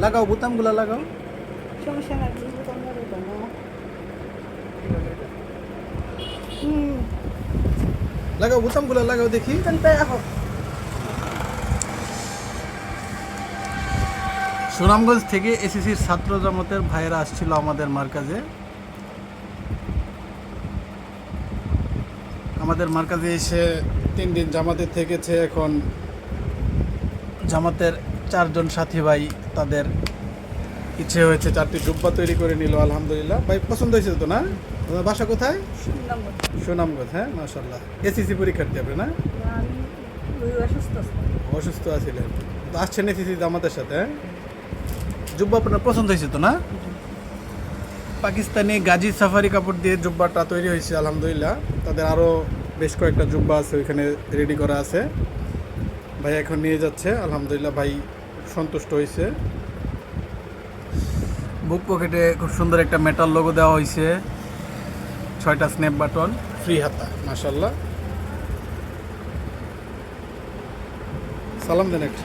লাগাও বোতামগুলো লাগাও। সমস্যা নাই, বোতাম লাগাইবো না। লাগাও বোতামগুলো লাগাও দেখি। রাখো। সুনামগঞ্জ থেকে এসএসসির ছাত্র জামাতের ভাইয়েরা আসছিল আমাদের মার্কাজে। আমাদের মার্কাজে এসে 3 দিন জামাতের থেকেছে। এখন জামাতের 4 জন সাথী ভাই, তাদের ইচ্ছে হয়েছে 4টি জুব্বা তৈরি করে নিল। আলহামদুলিল্লাহ ভাই, পছন্দ হয়েছে তো না? তোমার বাসা কোথায়? সুনামগঞ্জ। হ্যাঁ, মাশাআল্লাহ। এসএসসি পরীক্ষার্থী আপনি না? অসুস্থ আছিলেন তো আসছেন এসএসসি জামাতের সাথে। হ্যাঁ, জুব্বা আপনার পছন্দ হয়েছে তো না? পাকিস্তানি গাজী সাফারি কাপড় দিয়ে জুব্বাটা তৈরি হয়েছে আলহামদুলিল্লাহ। তাদের আরও বেশ কয়েকটা জুব্বা আছে ওইখানে রেডি করা আছে। ভাই এখন নিয়ে যাচ্ছে আলহামদুলিল্লাহ। ভাই সন্তুষ্ট হয়েছে। বুক পকেটে খুব সুন্দর একটা মেটাল লোগো দেওয়া হয়েছে, 6টা স্ন্যাপ বাটন, ফ্রি হাতা। মাশাআল্লাহ, সালাম দেন একটা।